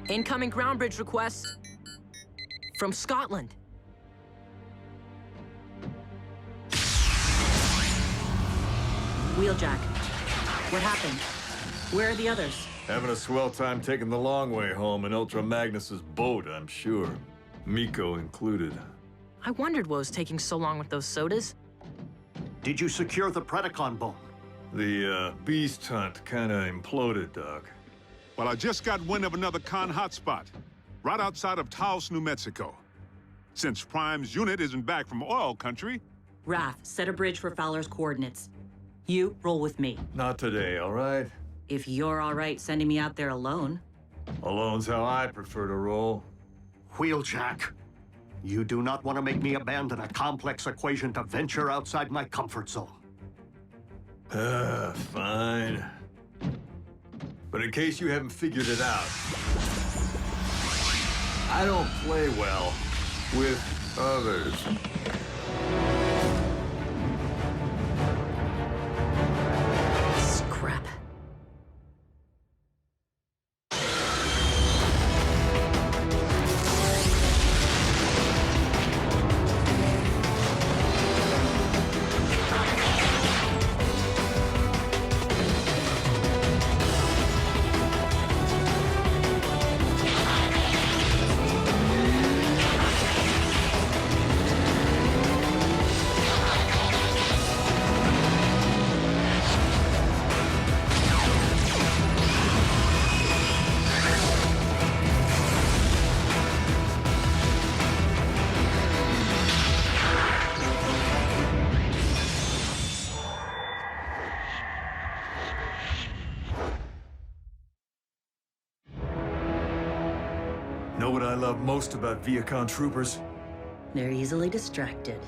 Incoming ground bridge request from Scotland. Wheeljack, what happened? Where are the others? Having a swell time taking the long way home in Ultra Magnus's boat, I'm sure. Miko included. I wondered what was taking so long with those sodas. Did you secure the Predacon bone? The beast hunt kinda imploded, Doc. Well, I just got wind of another con hotspot, right outside of Taos, New Mexico. Since Prime's unit isn't back from oil country... Wrath, set a bridge for Fowler's coordinates. You, roll with me. Not today, all right? If you're all right sending me out there alone. Alone's how I prefer to roll. Wheeljack, you do not want to make me abandon a complex equation to venture outside my comfort zone. Fine. But in case you haven't figured it out, I don't play well with others. Scrap. Know what I love most about Viacon troopers? They're easily distracted.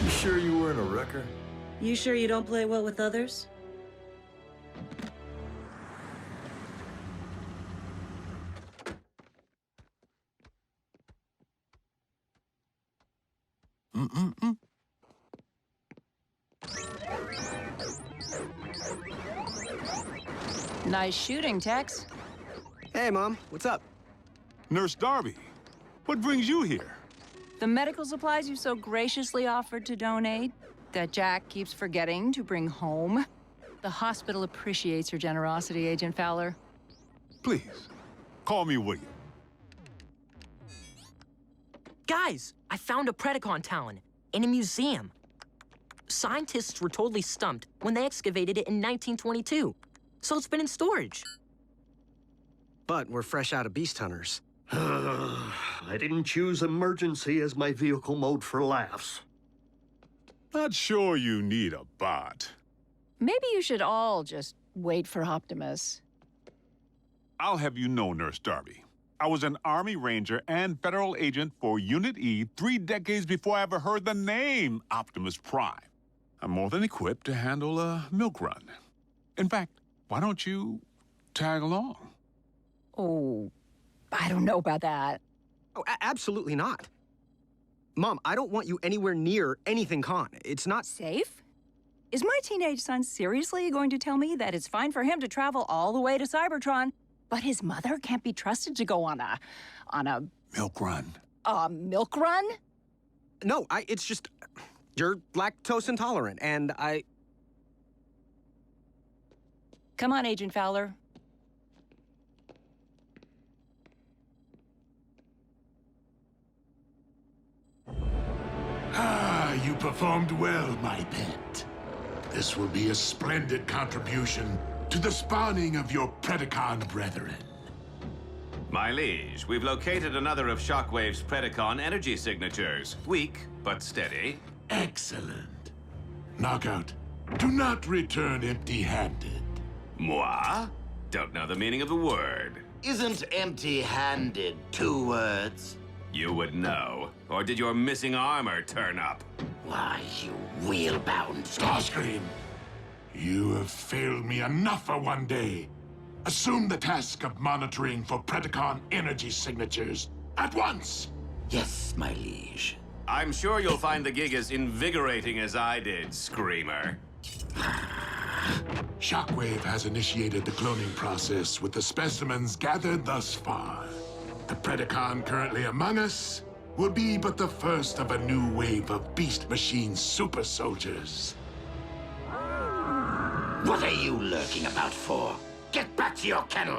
You sure you weren't a wrecker? You sure you don't play well with others? Nice shooting, Tex. Hey, Mom. What's up? Nurse Darby, what brings you here? The medical supplies you so graciously offered to donate, that Jack keeps forgetting to bring home. The hospital appreciates your generosity, Agent Fowler. Please, call me William. Guys, I found a Predacon talon in a museum. Scientists were totally stumped when they excavated it in 1922, so it's been in storage. But we're fresh out of beast hunters. I didn't choose emergency as my vehicle mode for laughs. Not sure you need a bot. Maybe you should all just wait for Optimus. I'll have you know, Nurse Darby, I was an Army Ranger and federal agent for Unit E 3 decades before I ever heard the name Optimus Prime. I'm more than equipped to handle a milk run. In fact, why don't you tag along? Oh, I don't know about that. Oh, absolutely not. Mom, I don't want you anywhere near anything con. It's not... Safe? Is my teenage son seriously going to tell me that it's fine for him to travel all the way to Cybertron, but his mother can't be trusted to go on a Milk run. milk run? No, it's just... You're lactose intolerant, and I... Come on, Agent Fowler. You performed well, my pet. This will be a splendid contribution to the spawning of your Predacon brethren. My liege, we've located another of Shockwave's Predacon energy signatures. Weak, but steady. Excellent. Knockout, do not return empty-handed. Moi? Don't know the meaning of the word. Isn't empty-handed 2 words? You would know. Or did your missing armor turn up? Why, you wheel-bound... Starscream, you have failed me enough for one day. Assume the task of monitoring for Predacon energy signatures at once. Yes, my liege. I'm sure you'll find the gig as invigorating as I did, Screamer. Shockwave has initiated the cloning process with the specimens gathered thus far. The Predacon currently among us will be but the first of a new wave of Beast Machine super soldiers. What are you lurking about for? Get back to your kennel!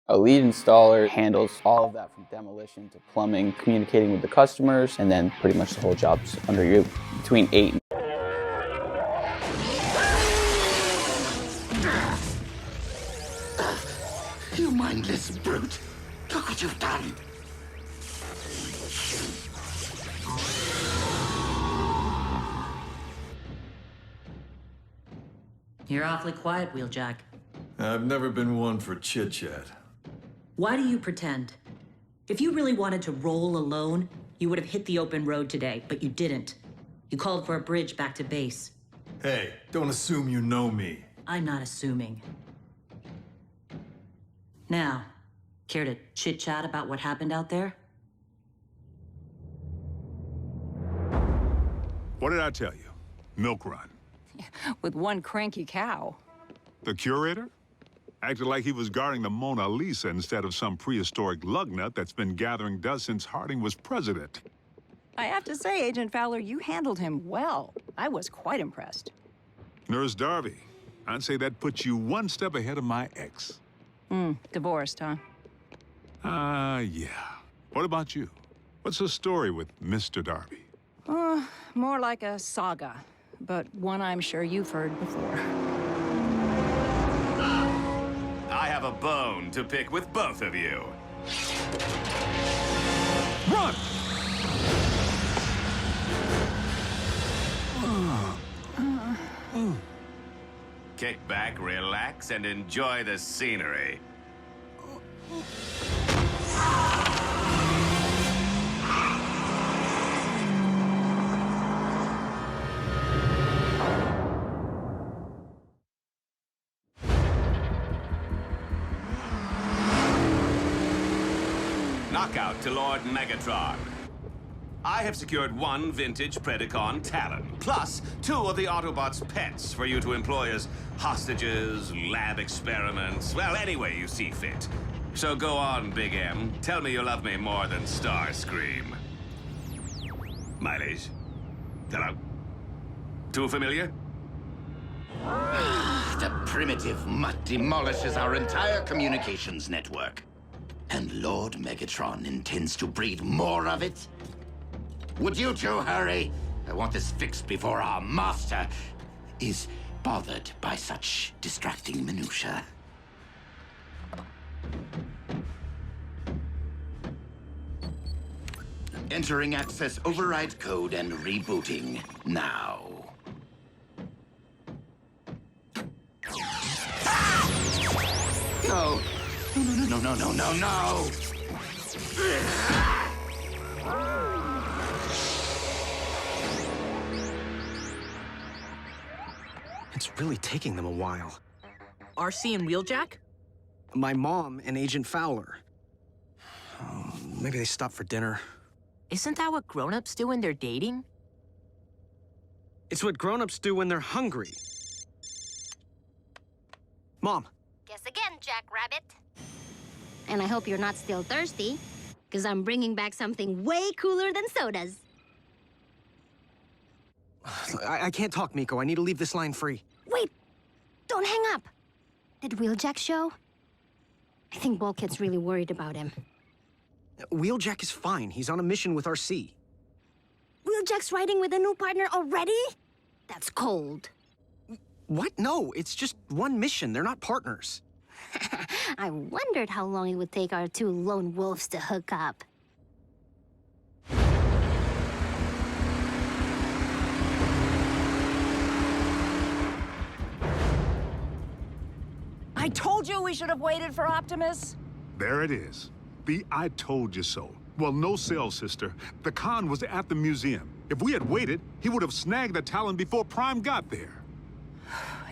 A lead installer handles all of that from demolition to plumbing, communicating with the customers, and then pretty much the whole job's under you. Between 8 and... You mindless brute! Look what you've done! You're awfully quiet, Wheeljack. I've never been one for chit-chat. Why do you pretend? If you really wanted to roll alone, you would have hit the open road today, but you didn't. You called for a bridge back to base. Hey, don't assume you know me. I'm not assuming. Now, care to chit-chat about what happened out there? What did I tell you? Milk run. With one cranky cow. The curator? Acted like he was guarding the Mona Lisa instead of some prehistoric lugnut that's been gathering dust since Harding was president. I have to say, Agent Fowler, you handled him well. I was quite impressed. Nurse Darby, I'd say that puts you one step ahead of my ex. Divorced, huh? Yeah. What about you? What's the story with Mr. Darby? More like a saga, but one I'm sure you've heard before. I have a bone to pick with both of you. Run! Kick back, relax, and enjoy the scenery. Knockout to Lord Megatron. I have secured 1 vintage Predacon Talon, plus 2 of the Autobots' pets for you to employ as hostages, lab experiments, well, any way you see fit. So go on, Big M. Tell me you love me more than Starscream. Mileage? Hello? Too familiar? The primitive mutt demolishes our entire communications network. And Lord Megatron intends to breed more of it? Would you two hurry? I want this fixed before our master is bothered by such distracting minutiae. Entering access override code and rebooting now. No. No. It's really taking them a while. RC and Wheeljack? My mom and Agent Fowler. Oh, maybe they stopped for dinner. Isn't that what grown-ups do when they're dating? It's what grown-ups do when they're hungry. Mom. Guess again, Jackrabbit. And I hope you're not still thirsty, because I'm bringing back something way cooler than sodas. I can't talk, Miko. I need to leave this line free. Wait! Don't hang up! Did Wheeljack show? I think Bulkhead's really worried about him. Wheeljack is fine. He's on a mission with RC. Wheeljack's riding with a new partner already? That's cold. What? No, it's just one mission. They're not partners. I wondered how long it would take our two lone wolves to hook up. I told you we should have waited for Optimus. There it is. The I told you so. Well, no sell, sister. The Khan was at the museum. If we had waited, he would have snagged the Talon before Prime got there.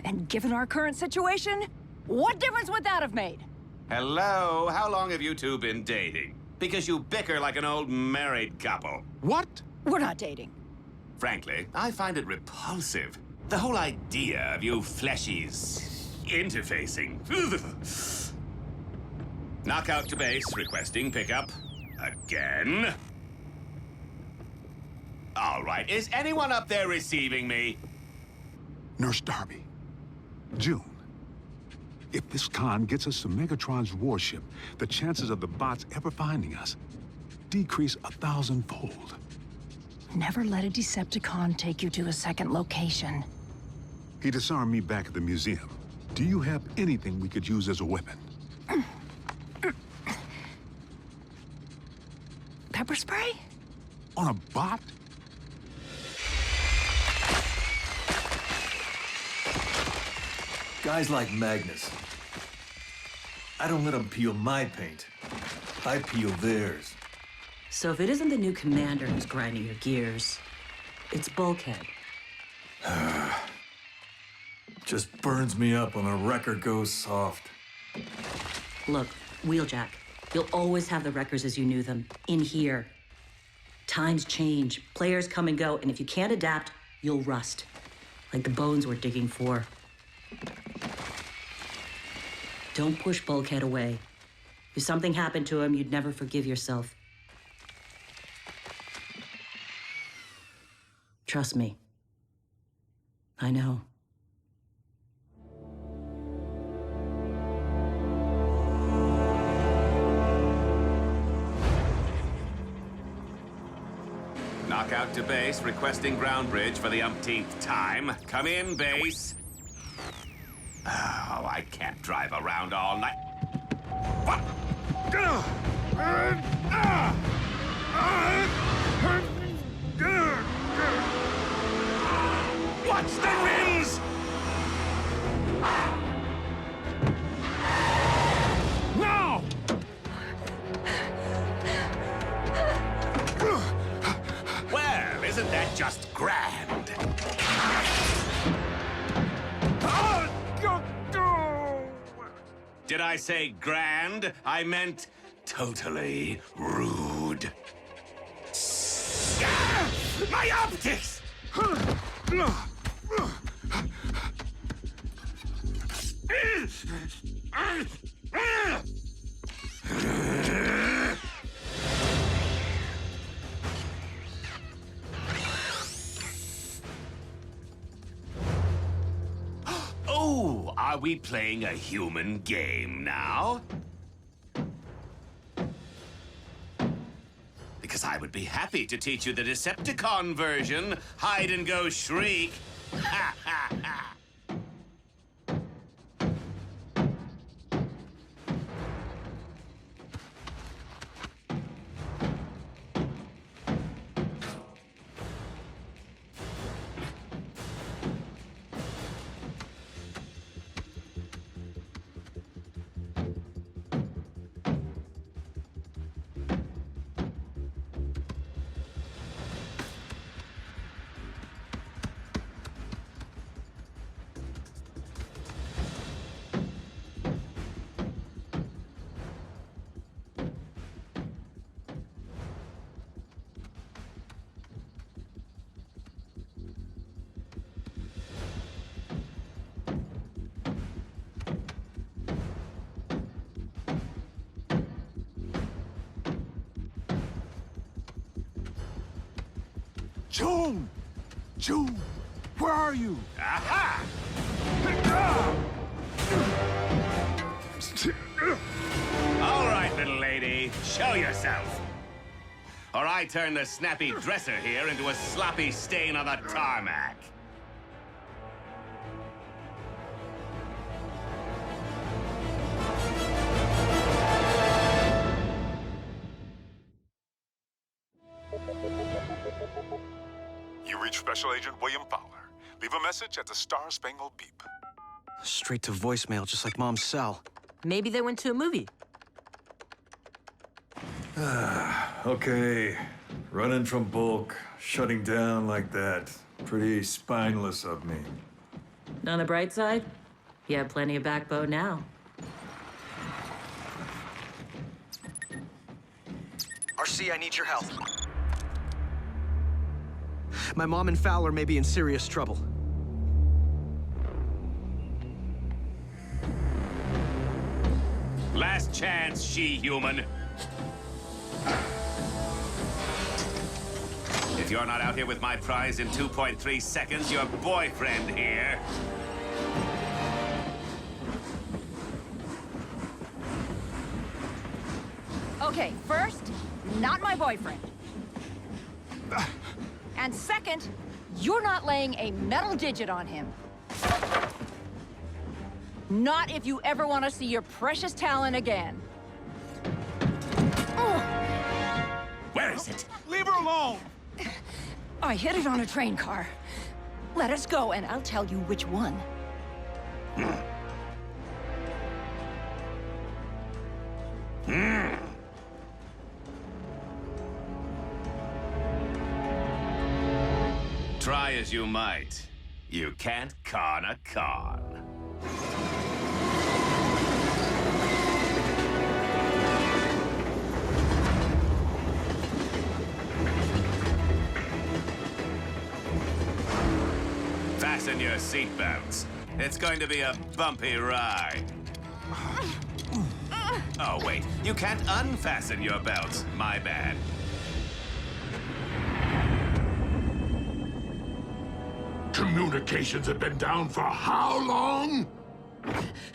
And given our current situation, what difference would that have made? Hello? How long have you two been dating? Because you bicker like an old married couple. What? We're not dating. Frankly, I find it repulsive. The whole idea of you fleshies interfacing. Knockout to base, requesting pickup. Again. All right, is anyone up there receiving me? Nurse Darby. June. If this Khan gets us to Megatron's warship, the chances of the bots ever finding us decrease 1,000-fold. Never let a Decepticon take you to a second location. He disarmed me back at the museum. Do you have anything we could use as a weapon? Pepper spray? On a bot? Guys like Magnus. I don't let them peel my paint. I peel theirs. So if it isn't the new commander who's grinding your gears, it's Bulkhead. Just burns me up when the record goes soft. Look, Wheeljack, you'll always have the records as you knew them, in here. Times change, players come and go, and if you can't adapt, you'll rust. Like the bones we're digging for. Don't push Bulkhead away. If something happened to him, you'd never forgive yourself. Trust me. I know. Knockout to base, requesting ground bridge for the umpteenth time. Come in, base. Oh, I can't drive around all night. What? Watch the rims! No! Well, isn't that just grand? Did I say grand? I meant totally rude. Ah! My optics! Oh, are we playing a human game now? Because I would be happy to teach you the Decepticon version. Hide and go shriek. Ha ha ha. June! June! Where are you? Aha! All right, little lady, show yourself. Or I turn the snappy dresser here into a sloppy stain on the tarmac. You reach Special Agent William Fowler. Leave a message at the Star Spangled Beep. Straight to voicemail, just like Mom's cell. Maybe they went to a movie. Okay, running from bulk, shutting down like that. Pretty spineless of me. On the bright side, you have plenty of backbone now. RC, I need your help. My mom and Fowler may be in serious trouble. Last chance, she-human. If you're not out here with my prize in 2.3 seconds, your boyfriend here. Okay, first, not my boyfriend. And second, you're not laying a metal digit on him. Not if you ever want to see your precious Talon again. Where is it? Leave her alone! I hit it on a train car. Let us go, and I'll tell you which one. Try as you might, you can't con a con. Fasten your seatbelts. It's going to be a bumpy ride. Oh, wait. You can't unfasten your belts. My bad. Communications have been down for how long?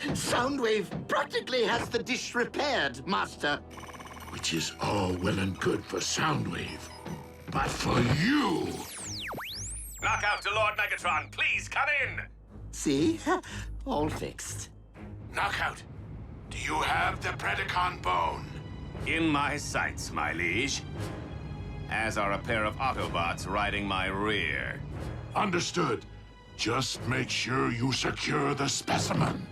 Soundwave practically has the dish repaired, Master. Which is all well and good for Soundwave. But for you... Knockout to Lord Megatron, please come in! See? All fixed. Knockout, do you have the Predacon bone? In my sights, my liege. As are a pair of Autobots riding my rear. Understood. Just make sure you secure the specimen.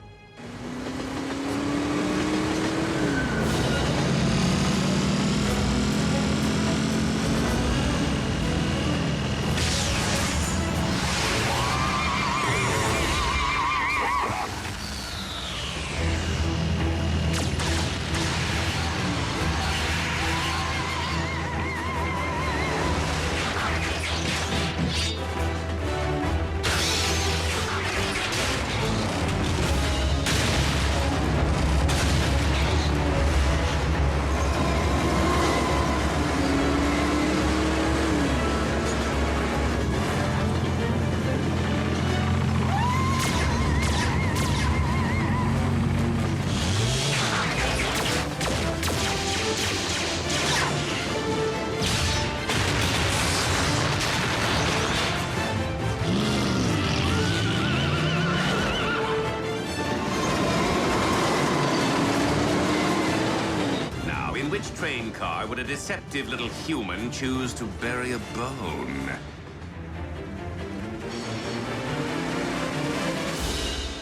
Which train car would a deceptive little human choose to bury a bone?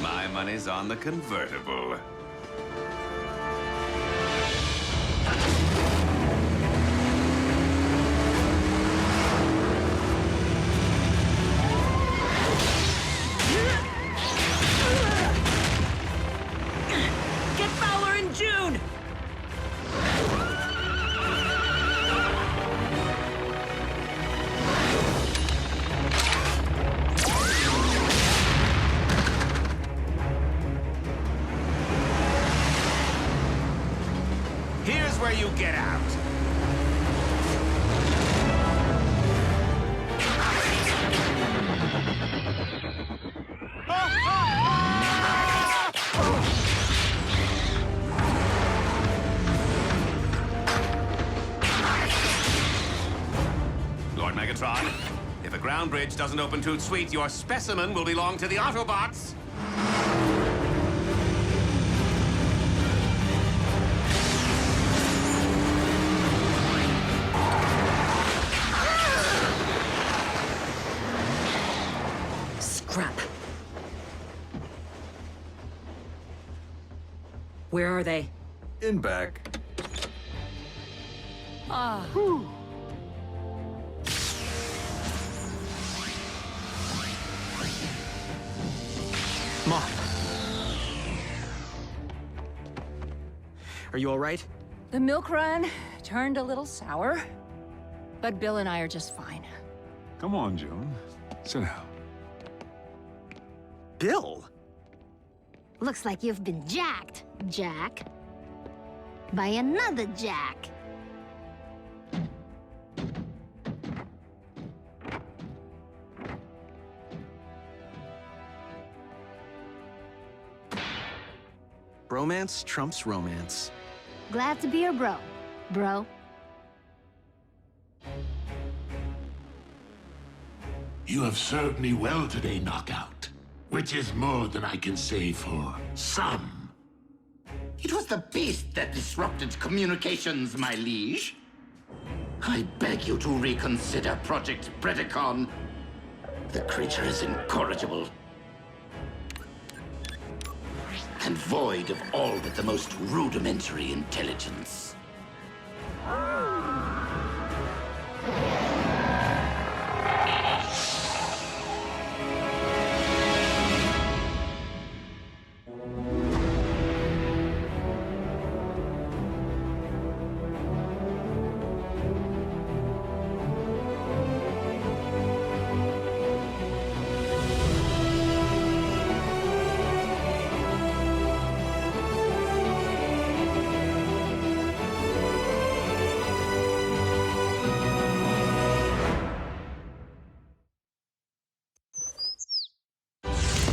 My money's on the convertible. Get Fowler in June! Here's where you get out. Lord Megatron, if a ground bridge doesn't open Toot Sweet, your specimen will belong to the Autobots. Where are they? In back. Mom. Are you all right? The milk run turned a little sour, but Bill and I are just fine. Come on, June. Sit down. Bill? Looks like you've been jacked, Jack. By another Jack. Bromance trumps romance. Glad to be your bro, bro. You have served me well today, Knockout. Which is more than I can say for some. It was the beast that disrupted communications, my liege. I beg you to reconsider Project Predacon. The creature is incorrigible. And void of all but the most rudimentary intelligence.